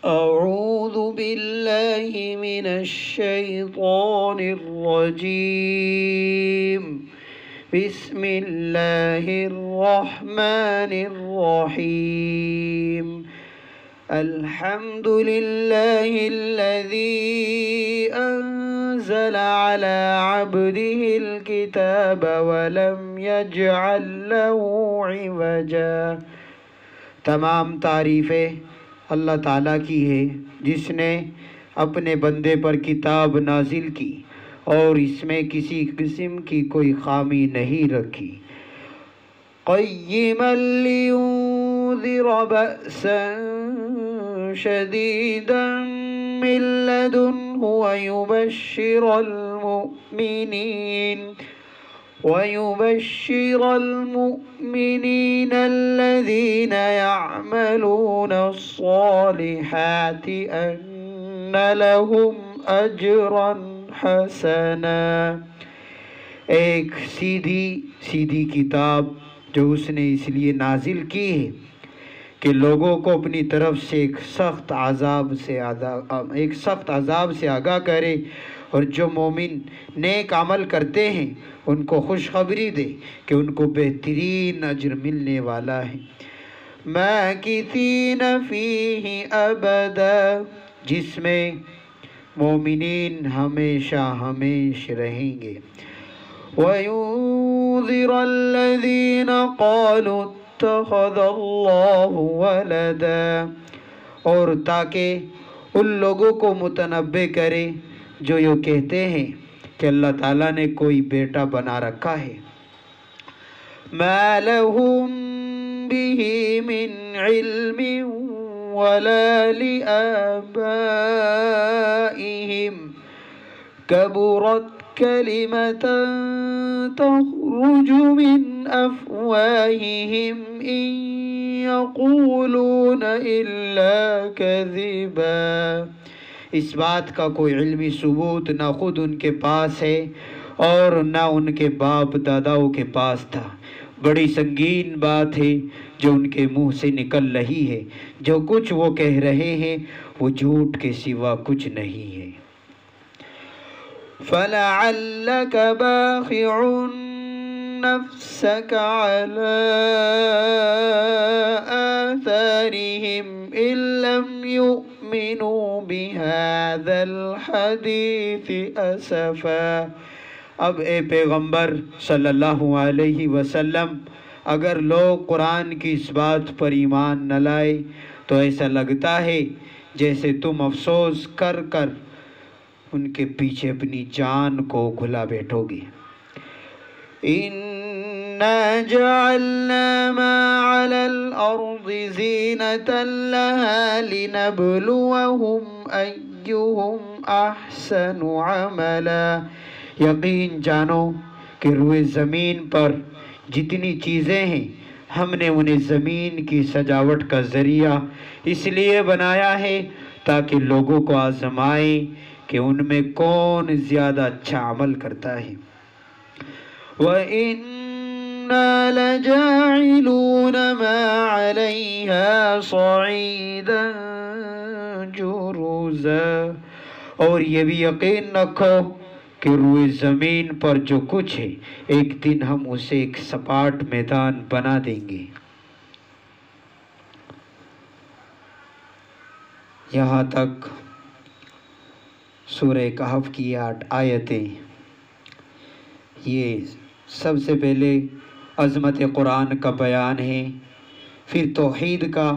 أعوذ بالله من الشيطان الرجيم بسم الله الرحمن الرحيم الحمد لله الذي أنزل على عبده الكتاب ولم يجعل له عوجا۔ تمام تعریفیں اللہ تعالیٰ کی ہے جس نے اپنے بندے پر کتاب نازل کی اور اس میں کسی قسم کی کوئی خامی نہیں رکھی۔ قیما لینذر بأسا شدیدا من لدنہ ويبشر المؤمنين الذين يعملون الصالحات أن لهم أجرا حسنا۔ ایک سیدھی کتاب جو اس نے اس لیے نازل کی ہے کہ لوگوں کو اپنی طرف سے ایک سخت عذاب سے آگاہ کرے، اور جو مومن نیک عمل کرتے ہیں ان کو خوشخبری دے کہ ان کو بہترین اجر ملنے والا ہے۔ ماکثین فیہ ابدا، جس میں مومنین ہمیشہ رہیں گے۔ وَيُنذِرَ الَّذِينَ قَالُوا اتَّخَذَ اللَّهُ وَلَدًا، اور تاکہ ان لوگوں کو متنبہ کرے جو یہ کہتے ہیں کہ اللہ تعالیٰ نے کوئی بیٹا بنا رکھا ہے۔ مَا لَهُم بِهِ مِنْ عِلْمٍ وَلَا لِآبَائِهِمْ كَبُرَتْ كَلِمَةً تَخْرُجُ مِنْ أَفْوَاهِهِمْ إِنْ يَقُولُونَ إِلَّا كَذِبًا۔ اس بات کا کوئی علمی ثبوت نہ خود ان کے پاس ہے اور نہ ان کے باپ داداؤں کے پاس تھا۔ بڑی سنگین بات ہے جو ان کے منہ سے نکل رہی ہے، جو کچھ وہ کہہ رہے ہیں وہ جھوٹ کے سوا کچھ نہیں ہے۔ فَلَعَلَّكَ بَاخِعٌ نَفْسَكَ عَلَىٰ آثَارِهِمْ إِن لَّمْ يُؤْمِنُوا بِهَذَا الْحَدِيثِ أَسَفًا۔ اب اے پیغمبر صلی اللہ علیہ وسلم، اگر لوگ قرآن کی اس بات پر ایمان نہ لائے تو ایسا لگتا ہے جیسے تم افسوس کر کر ان کے پیچھے اپنی جان کو گھلا بیٹھو گے۔ إِنَّا جَعَلْنَا مَا عَلَى الْأَرْضِ زِينَةً لَهَا لِنَبْلُوَهُمْ أَيُّهُمْ أَحْسَنُ عَمَلًا۔ یقین جانو کہ روئے زمین پر جتنی چیزیں ہیں ہم نے انہیں زمین کی سجاوٹ کا ذریعہ اس لیے بنایا ہے تاکہ لوگوں کو آزمائیں کہ ان میں کون زیادہ اچھا عمل کرتا ہے۔ وَإِنَّا لَجَاعِلُونَ مَا عَلَيْهَا صَعِيدًا جُرُزًا، اور یہ بھی یقین رکھو کہ روئے زمین پر جو کچھ ہے ایک دن ہم اسے ایک سپاٹ میدان بنا دیں گے۔ یہاں تک سورہ کہف کی 8 آیتیں۔ یہ سب سے پہلے عظمت قرآن کا بیان ہے، پھر توحید کا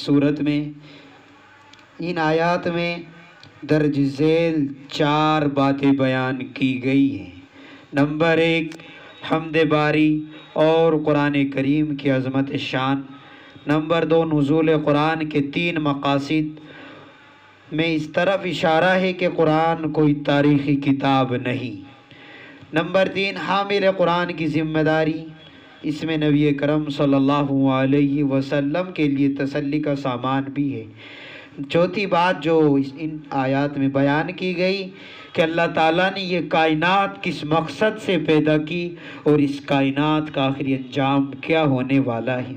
صورت میں۔ ان آیات میں درج ذیل 4 باتیں بیان کی گئی ہیں۔ نمبر 1، حمد باری اور قرآن کریم کی عظمت شان۔ نمبر 2، نزول قرآن کے 3 مقاصد میں اس طرف اشارہ ہے کہ قرآن کوئی تاریخی کتاب نہیں۔ نمبر 3، حامل قرآن کی ذمہ داری، اس میں نبی کرم صلی اللہ علیہ وسلم کے لیے تسلی کا سامان بھی ہے۔ چوتھی بات جو ان آیات میں بیان کی گئی کہ اللہ تعالیٰ نے یہ کائنات کس مقصد سے پیدا کی اور اس کائنات کا آخری انجام کیا ہونے والا ہے۔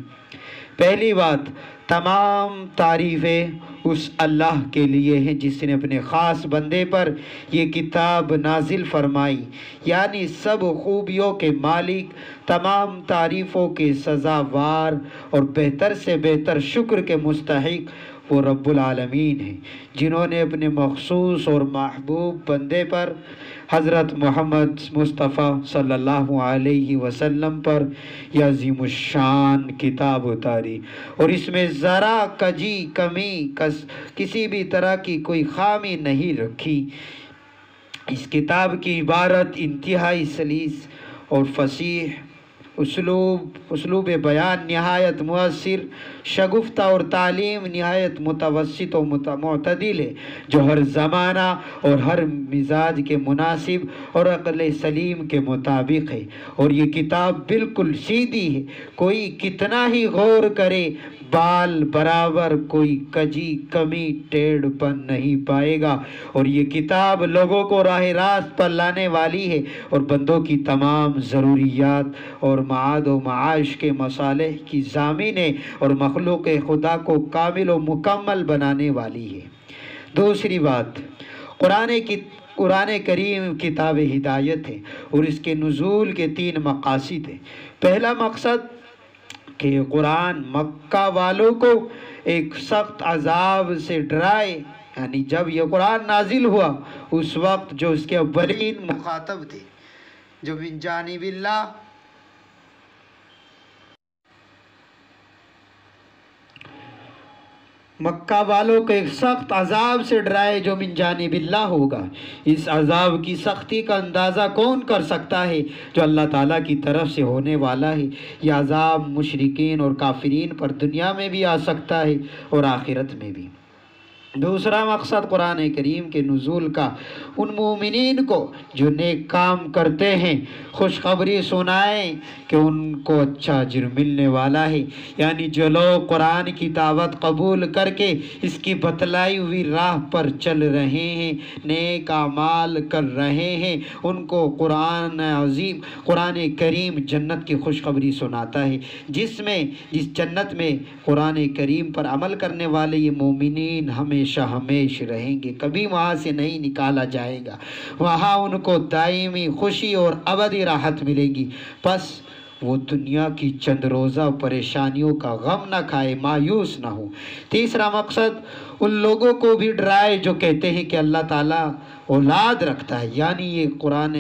پہلی بات، تمام تعریفیں اس اللہ کے لیے ہیں جس نے اپنے خاص بندے پر یہ کتاب نازل فرمائی، یعنی سب خوبیوں کے مالک، تمام تعریفوں کے سزاوار اور بہتر سے بہتر شکر کے مستحق وہ رب العالمین ہیں، جنہوں نے اپنے مخصوص اور محبوب بندے پر حضرت محمد مصطفیٰ صلی اللہ علیہ وسلم پر یہ عظیم الشان کتاب اتاری، اور اس میں ذرا کجی کمی کسی بھی طرح کی کوئی خامی نہیں رکھی۔ اس کتاب کی عبارت انتہائی سلیس اور فصیح، اسلوب بیان نہایت مؤثر، شگفتہ اور تعلیم نہایت متوسط و معتدل ہے، جو ہر زمانہ اور ہر مزاج کے مناسب اور عقل سلیم کے مطابق ہے، اور یہ کتاب بالکل سیدھی ہے، کوئی کتنا ہی غور کرے بال برابر کوئی کجی کمی ٹیڑھ پن نہیں پائے گا، اور یہ کتاب لوگوں کو راہ راست پر لانے والی ہے اور بندوں کی تمام ضروریات اور معاد و معاش کے مصالح کی ضامن ہے اور مخلوق خدا کو کامل و مکمل بنانے والی ہے۔ دوسری بات، قرآن کریم کتاب ہدایت ہے اور اس کے نزول کے 3 مقاصد ہیں۔ پہلا مقصد کہ قرآن مکہ والوں کو ایک سخت عذاب سے ڈرائے، یعنی جب یہ قرآن نازل ہوا اس وقت جو اس کے اولین مخاطب تھے، جو من جانب اللہ مکہ والوں کو ایک سخت عذاب سے ڈرائے جو من جانب اللہ ہوگا۔ اس عذاب کی سختی کا اندازہ کون کر سکتا ہے جو اللہ تعالیٰ کی طرف سے ہونے والا ہے۔ یہ عذاب مشرکین اور کافرین پر دنیا میں بھی آ سکتا ہے اور آخرت میں بھی۔ دوسرا مقصد قرآن کریم کے نزول کا ان مومنین کو جو نیک کام کرتے ہیں خوشخبری سنائیں کہ ان کو اچھا اجر ملنے والا ہے، یعنی جو لوگ قرآن کی دعوت قبول کر کے اس کی بتلائی ہوئی راہ پر چل رہے ہیں، نیک اعمال کر رہے ہیں، ان کو قرآن کریم جنت کی خوشخبری سناتا ہے، جس جنت میں قرآن کریم پر عمل کرنے والے یہ مومنین ہمیشہ رہیں گے، کبھی وہاں سے نہیں نکالا جائے گا، وہاں ان کو دائمی خوشی اور ابدی راحت ملے گی، پس وہ دنیا کی چند روزہ پریشانیوں کا غم نہ کھائے، مایوس نہ ہو۔ تیسرا مقصد ان لوگوں کو بھی ڈرائے جو کہتے ہیں کہ اللہ تعالیٰ اولاد رکھتا ہے، یعنی یہ قرآن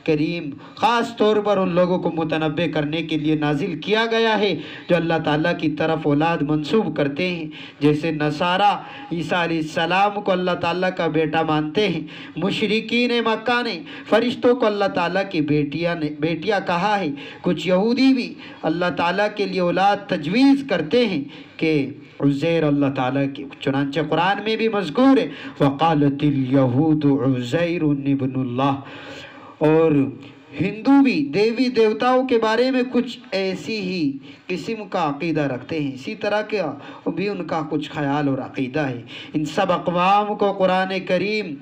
کریم خاص طور پر ان لوگوں کو متنبہ کرنے کے لیے نازل کیا گیا ہے جو اللہ تعالیٰ کی طرف اولاد منسوب کرتے ہیں، جیسے نصارہ عیسیٰ علیہ السلام کو اللہ تعالیٰ کا بیٹا مانتے ہیں، مشرکین مکہ نے فرشتوں کو اللہ تعالیٰ کی بیٹیاں کہا ہے، کچھ یہودی بھی اللہ تعالیٰ کے لیے اولاد تجویز کرتے ہیں کہ عزیر اللہ تعالیٰ کی، چنانچہ قرآن میں بھی مذکور ہے وَقَالَتِ الْيَهُودُ عُزَيْرٌ ابْنُ اللَّهِ، اور ہندو بھی دیوی دیوتاؤں کے بارے میں کچھ ایسی ہی قسم کا عقیدہ رکھتے ہیں، اسی طرح کے بھی ان کا کچھ خیال اور عقیدہ ہے۔ ان سب اقوام کو قرآن کریم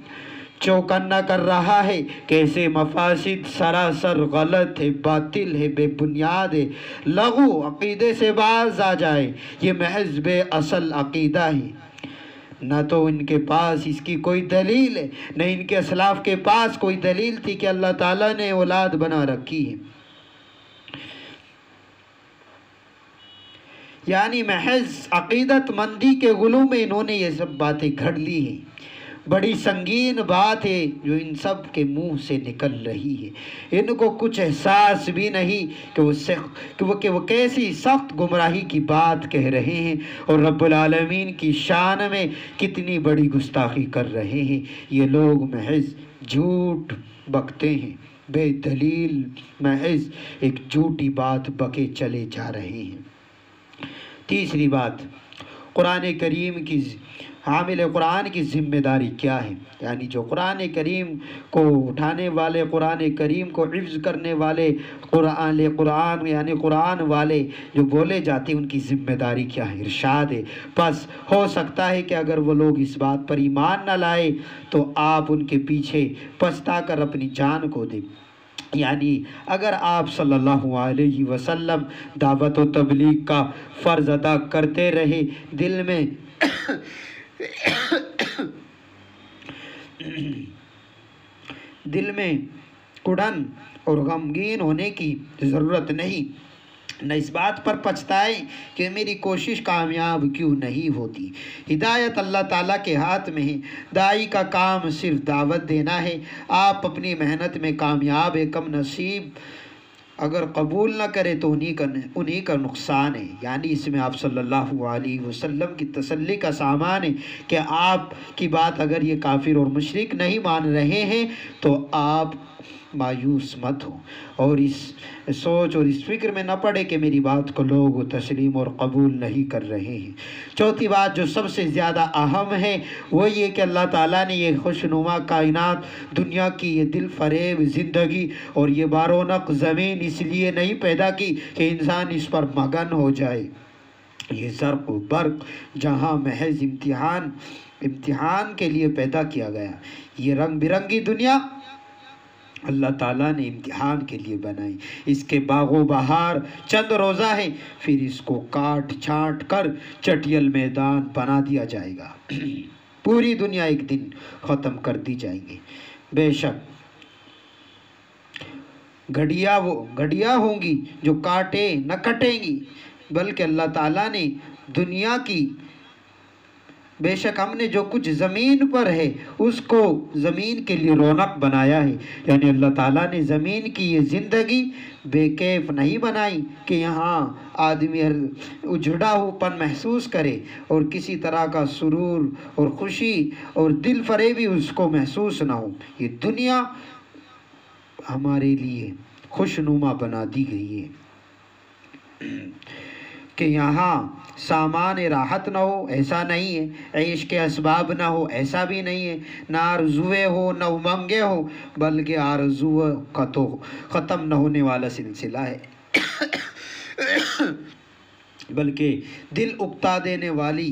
چوکنا کر رہا ہے کہ ایسے مفاسد سراسر غلط ہے، باطل ہے، بے بنیاد ہے، لغو عقیدے سے باز آ جائے، یہ محض بے اصل عقیدہ ہے، نہ تو ان کے پاس اس کی کوئی دلیل ہے، نہ ان کے اسلاف کے پاس کوئی دلیل تھی کہ اللہ تعالیٰ نے اولاد بنا رکھی ہے، یعنی محض عقیدت مندی کے غلو میں انہوں نے یہ سب باتیں گھڑ لی ہیں۔ بڑی سنگین بات ہے جو ان سب کے منہ سے نکل رہی ہے، ان کو کچھ احساس بھی نہیں کہ وہ کیسی سخت گمراہی کی بات کہہ رہے ہیں اور رب العالمین کی شان میں کتنی بڑی گستاخی کر رہے ہیں۔ یہ لوگ محض جھوٹ بکتے ہیں، بے دلیل محض ایک جھوٹی بات بکے چلے جا رہے ہیں۔ تیسری بات، قرآن کریم کی حامل قرآن کی ذمہ داری کیا ہے، یعنی جو قرآن کریم کو اٹھانے والے، قرآن کریم کو حفظ کرنے والے، قرآن یعنی قرآن والے جو بولے جاتے ہیں ان کی ذمہ داری کیا ہے۔ ارشاد ہے پس ہو سکتا ہے کہ اگر وہ لوگ اس بات پر ایمان نہ لائے تو آپ ان کے پیچھے پچھتا کر اپنی جان کو دیں، یعنی اگر آپ صلی اللہ علیہ وسلم دعوت و تبلیغ کا فرض ادا کرتے رہے، دل میں کڑن اور غمگین ہونے کی ضرورت نہیں، نہ اس بات پر پچھتائیں کہ میری کوشش کامیاب کیوں نہیں ہوتی۔ ہدایت اللہ تعالیٰ کے ہاتھ میں ہے، داعی کا کام صرف دعوت دینا ہے۔ آپ اپنی محنت میں کامیاب ہے، کم نصیب اگر قبول نہ کرے تو انہی کا نقصان ہے۔ یعنی اس میں آپ صلی اللہ علیہ وسلم کی تسلی کا سامان ہے کہ آپ کی بات اگر یہ کافر اور مشرک نہیں مان رہے ہیں تو آپ مایوس مت ہو، اور اس سوچ اور اس فکر میں نہ پڑے کہ میری بات کو لوگ تسلیم اور قبول نہیں کر رہے ہیں۔ چوتھی بات جو سب سے زیادہ اہم ہے وہ یہ کہ اللہ تعالیٰ نے یہ خوشنما کائنات، دنیا کی یہ دل فریب زندگی اور یہ بارونق زمین اس لیے نہیں پیدا کی کہ انسان اس پر مگن ہو جائے۔ یہ زرق و برق جہاں محض امتحان کے لیے پیدا کیا گیا۔ یہ رنگ برنگی دنیا اللہ تعالیٰ نے امتحان کے لیے بنائی۔ اس کے باغ و بہار چند روزہ ہے، پھر اس کو کاٹ چھانٹ کر چٹیل میدان بنا دیا جائے گا۔ پوری دنیا ایک دن ختم کر دی جائے گی۔ بے شک گھڑیاں ہوں گی جو کاٹے نہ کٹیں گی، بلکہ اللہ تعالیٰ نے دنیا کی بے شک ہم نے جو کچھ زمین پر ہے اس کو زمین کے لیے رونق بنایا ہے۔ یعنی اللہ تعالیٰ نے زمین کی یہ زندگی بے کیف نہیں بنائی کہ یہاں آدمی اجڑا پن محسوس کرے اور کسی طرح کا سرور اور خوشی اور دل فریبی اس کو محسوس نہ ہو۔ یہ دنیا ہمارے لیے خوشنما بنا دی گئی ہے کہ یہاں سامان راحت نہ ہو، ایسا نہیں ہے، عیش کے اسباب نہ ہو، ایسا بھی نہیں ہے، نہ آرزویں ہو نہ امنگیں ہو، بلکہ آرزو کا تو ختم نہ ہونے والا سلسلہ ہے، بلکہ دل اکتا دینے والی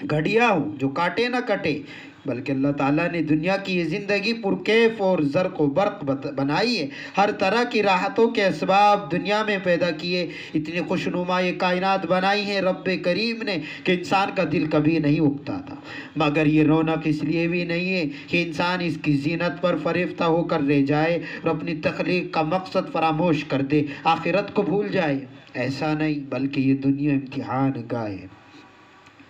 گھڑیاں ہو جو کاٹے نہ کٹے۔ بلکہ اللہ تعالیٰ نے دنیا کی یہ زندگی پرکیف اور زرق و برق بنائی ہے، ہر طرح کی راحتوں کے اسباب دنیا میں پیدا کیے، اتنی خوشنما یہ کائنات بنائی ہے رب کریم نے کہ انسان کا دل کبھی نہیں اکتا تھا۔ مگر یہ رونق اس لیے بھی نہیں ہے کہ انسان اس کی زینت پر فریفتہ ہو کر رہ جائے اور اپنی تخلیق کا مقصد فراموش کر دے، آخرت کو بھول جائے، ایسا نہیں، بلکہ یہ دنیا امتحان گاہ ہے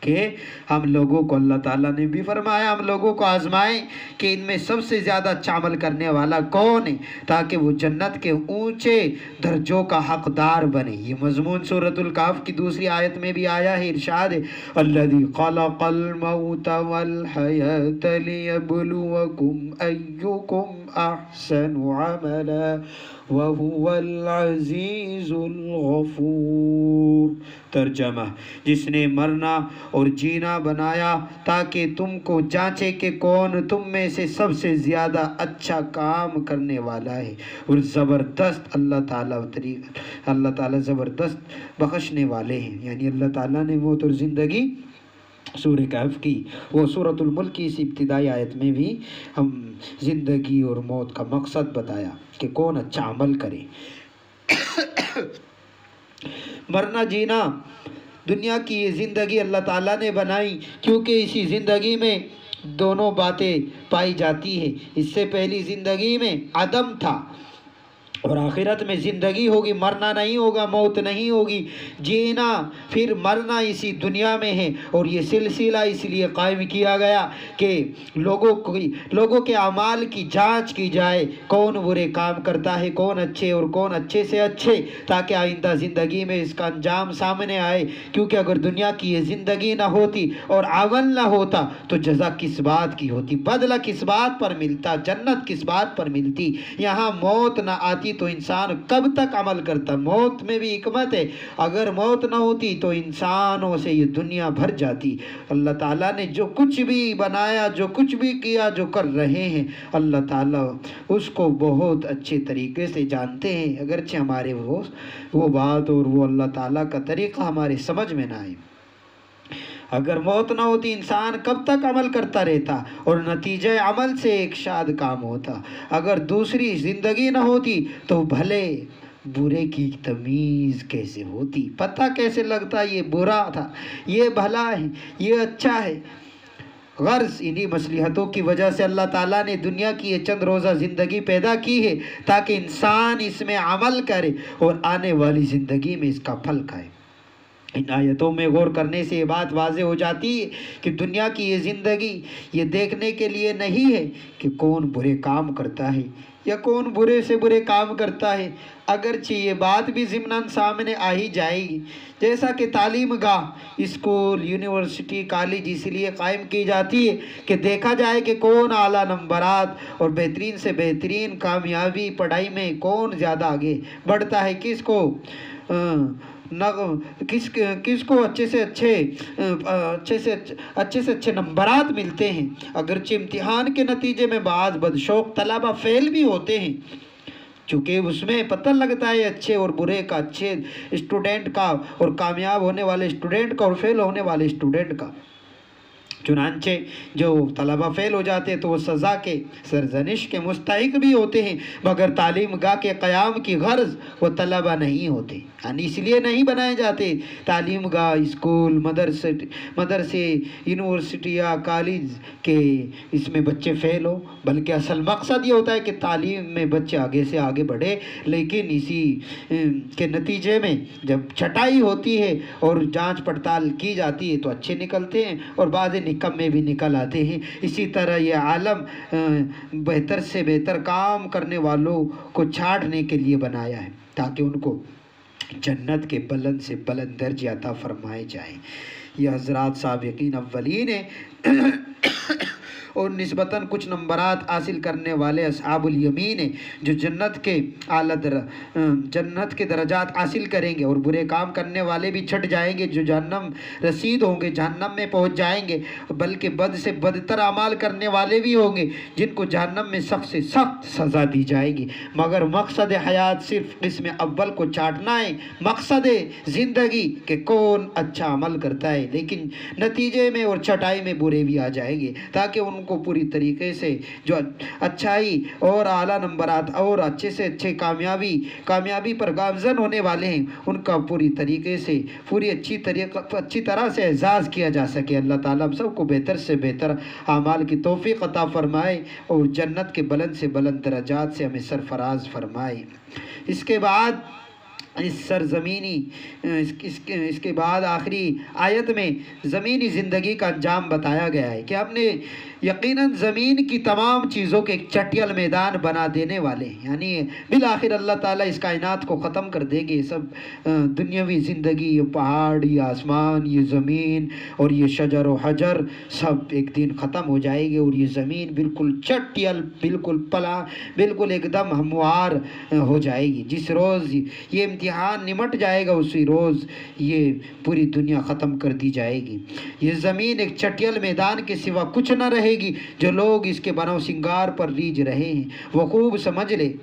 کہ ہم لوگوں کو اللہ تعالیٰ نے بھی فرمایا ہم لوگوں کو آزمائیں کہ ان میں سب سے زیادہ اچھا عمل کرنے والا کون ہے تاکہ وہ جنت کے اونچے درجوں کا حقدار بنے۔ یہ مضمون سورۃ الکہف کی دوسری آیت میں بھی آیا ہے، ارشاد ہے الذی خلق الموت والحیاۃ لیبلوکم ایکم احسن عملا وہو العزیز الغفور۔ ترجمہ، جس نے مرنا اور جینا بنایا تاکہ تم کو جانچے کہ کون تم میں سے سب سے زیادہ اچھا کام کرنے والا ہے، اور زبردست اللہ تعالیٰ زبردست بخشنے والے ہیں۔ یعنی اللہ تعالیٰ نے موت اور زندگی سورہ کہف کی وہ سورۃ الملک کی اس ابتدائی آیت میں بھی ہم زندگی اور موت کا مقصد بتایا کہ کون اچھا عمل کرے۔ مرنا جینا دنیا کی یہ زندگی اللہ تعالیٰ نے بنائی کیونکہ اسی زندگی میں دونوں باتیں پائی جاتی ہیں۔ اس سے پہلی زندگی میں عدم تھا اور آخرت میں زندگی ہوگی، مرنا نہیں ہوگا، موت نہیں ہوگی، جینا پھر مرنا اسی دنیا میں ہے۔ اور یہ سلسلہ اس لیے قائم کیا گیا کہ لوگوں کے اعمال کی جانچ کی جائے، کون برے کام کرتا ہے، کون اچھے اور کون اچھے سے اچھے، تاکہ آئندہ زندگی میں اس کا انجام سامنے آئے۔ کیونکہ اگر دنیا کی یہ زندگی نہ ہوتی اور عمل نہ ہوتا تو جزا کس بات کی ہوتی، بدلہ کس بات پر ملتا، جنت کس بات پر ملتی۔ یہاں موت نہ آتی تو انسان کب تک عمل کرتا؟ موت میں بھی حکمت ہے، اگر موت نہ ہوتی تو انسانوں سے یہ دنیا بھر جاتی۔ اللہ تعالیٰ نے جو کچھ بھی بنایا، جو کچھ بھی کیا، جو کر رہے ہیں، اللہ تعالیٰ اس کو بہت اچھے طریقے سے جانتے ہیں، اگرچہ ہمارے وہ بات اور وہ اللہ تعالیٰ کا طریقہ ہمارے سمجھ میں نہ آئے۔ اگر موت نہ ہوتی انسان کب تک عمل کرتا رہتا اور نتیجہ عمل سے ایک شاد کام ہوتا۔ اگر دوسری زندگی نہ ہوتی تو بھلے برے کی تمیز کیسے ہوتی، پتہ کیسے لگتا یہ برا تھا، یہ بھلا ہے، یہ اچھا ہے۔ غرض انہی مصلحتوں کی وجہ سے اللہ تعالیٰ نے دنیا کی یہ چند روزہ زندگی پیدا کی ہے تاکہ انسان اس میں عمل کرے اور آنے والی زندگی میں اس کا پھل کھائے۔ ان آیتوں میں غور کرنے سے یہ بات واضح ہو جاتی ہے کہ دنیا کی یہ زندگی یہ دیکھنے کے لیے نہیں ہے کہ کون برے کام کرتا ہے یا کون برے سے برے کام کرتا ہے، اگرچہ یہ بات بھی ضمناً سامنے آ ہی جائے گی۔ جیسا کہ تعلیم گاہ، اسکول، یونیورسٹی، کالج اس لیے قائم کی جاتی ہے کہ دیکھا جائے کہ کون اعلیٰ نمبرات اور بہترین سے بہترین کامیابی پڑھائی میں کون زیادہ آگے بڑھتا ہے، کس کو اچھے سے اچھے نمبرات ملتے ہیں۔ اگرچہ امتحان کے نتیجے میں بعض بدشوق طلبہ فیل بھی ہوتے ہیں، چونکہ اس میں پتہ لگتا ہے اچھے اور برے کا، اچھے اسٹوڈنٹ کا اور کامیاب ہونے والے اسٹوڈنٹ کا اور فیل ہونے والے اسٹوڈنٹ کا۔ چنانچہ جو طلبہ فیل ہو جاتے ہیں تو وہ سزا کے، سرزنش کے مستحق بھی ہوتے ہیں، مگر تعلیم گاہ کے قیام کی غرض وہ طلبہ نہیں ہوتے، یعنی اس لیے نہیں بنائے جاتے۔ تعلیم گاہ، اسکول، مدرسے، یونیورسٹی یا کالج کے اس میں بچے فیل ہو، بلکہ اصل مقصد یہ ہوتا ہے کہ تعلیم میں بچے آگے سے آگے بڑھے۔ لیکن اسی کے نتیجے میں جب چھٹائی ہوتی ہے اور جانچ پڑتال کی جاتی ہے تو اچھے نکلتے ہیں اور بعض نکمے بھی نکل آتے ہیں۔ اسی طرح یہ عالم بہتر سے بہتر کام کرنے والوں کو چھانٹنے کے لیے بنایا ہے تاکہ ان کو جنت کے بلند سے بلند درجے عطا فرمائے جائیں۔ یہ حضرات سابقین اولین ہیں اور نسبتاً کچھ نمبرات حاصل کرنے والے اصحاب الیمین ہیں جو جنت کے درجات حاصل کریں گے، اور برے کام کرنے والے بھی چھٹ جائیں گے جو جہنم رسید ہوں گے، جہنم میں پہنچ جائیں گے، بلکہ بد سے بدتر اعمال کرنے والے بھی ہوں گے جن کو جہنم میں سخت سے سخت سزا دی جائے گی۔ مگر مقصد حیات صرف قسم اول کو چاٹنا ہے، مقصد زندگی کہ کون اچھا عمل کرتا ہے، لیکن نتیجے میں اور چھٹائی میں برے بھی آ جائیں گے تاکہ ان کو پوری طریقے سے جو اچھائی اور اعلیٰ نمبرات اور اچھے سے اچھے کامیابی پر گامزن ہونے والے ہیں ان کا پوری طریقے سے اچھی طرح سے اعزاز کیا جا سکے۔ اللہ تعالیٰ ہم سب کو بہتر سے بہتر اعمال کی توفیق عطا فرمائے اور جنت کے بلند سے بلند درجات سے ہمیں سرفراز فرمائے۔ اس کے بعد اس کے بعد آخری آیت میں زمینی زندگی کا انجام بتایا گیا ہے کہ ہم نے یقیناً زمین کی تمام چیزوں کے ایک چٹیل میدان بنا دینے والے ہیں، یعنی بالآخر اللہ تعالیٰ اس کائنات کو ختم کر دے گے۔ سب دنیاوی زندگی، یہ پہاڑ، یہ آسمان، یہ زمین اور یہ شجر و حجر سب ایک دن ختم ہو جائے گی اور یہ زمین بالکل چٹیل، بالکل ایک دم ہموار ہو جائے گی۔ جس روز یہ امتحان نمٹ جائے گا اسی روز یہ پوری دنیا ختم کر دی جائے گی۔ یہ زمین ایک چٹیل میدان کے سوا کچھ نہ رہے گی۔ جو لوگ اس کے بناؤ سنگار پر ریجھ رہے ہیں وہ خوب سمجھ لے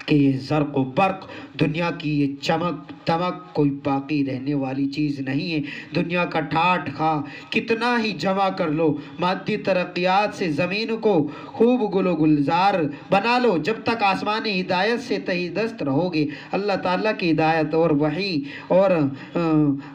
کہ یہ زرق و برق، دنیا کی یہ چمک دمک کوئی باقی رہنے والی چیز نہیں ہے۔ دنیا کا ٹھاٹھ خواہ کتنا ہی جمع کر لو، مادی ترقیات سے زمین کو خوب گل و گلزار بنا لو، جب تک آسمانی ہدایت سے تہی دست رہو گے، اللہ تعالیٰ کی ہدایت اور وحی اور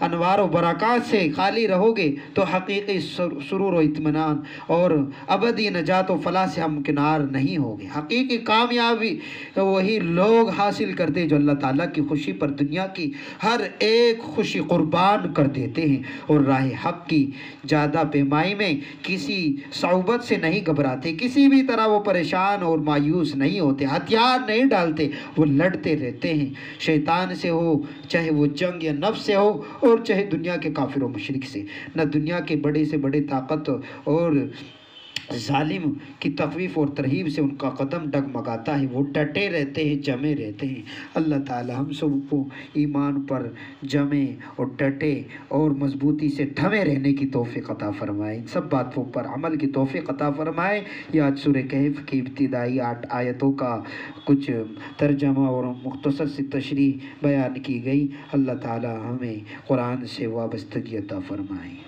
انوار و برکات سے خالی رہو گے تو حقیقی سرور و اطمینان اور ابدی نجات و فلاح سے ہمکنار نہیں ہوگے۔ حقیقی کامیابی وہی لوگ حاصل کرتے جو اللہ تعالیٰ کی خوشی پر دنیا کی ہر ایک خوشی قربان کر دیتے ہیں اور راہ حق کی جادہ پیمائی میں کسی صعوبت سے نہیں گھبراتے، کسی بھی طرح وہ پریشان اور مایوس نہیں ہوتے، ہتھیار نہیں ڈالتے، وہ لڑتے رہتے ہیں، شیطان سے ہو، چاہے وہ جنگ یا نفس سے ہو اور چاہے دنیا کے کافر و مشرک سے۔ نہ دنیا کے بڑے سے بڑے طاقت اور ظالم کی تخویف اور ترہیب سے ان کا قدم ڈگمگاتا ہے، وہ ڈٹے رہتے ہیں، جمے رہتے ہیں۔ اللہ تعالی ہم سب کو ایمان پر جمے اور ڈٹے اور مضبوطی سے تھمے رہنے کی توفیق عطا فرمائے، ان سب باتوں پر عمل کی توفیق عطا فرمائے۔ یہ آج سورہ کہف کی ابتدائی 8 آیتوں کا کچھ ترجمہ اور مختصر سی تشریح بیان کی گئی۔ اللہ تعالی ہمیں قرآن سے وابستگی عطا فرمائے۔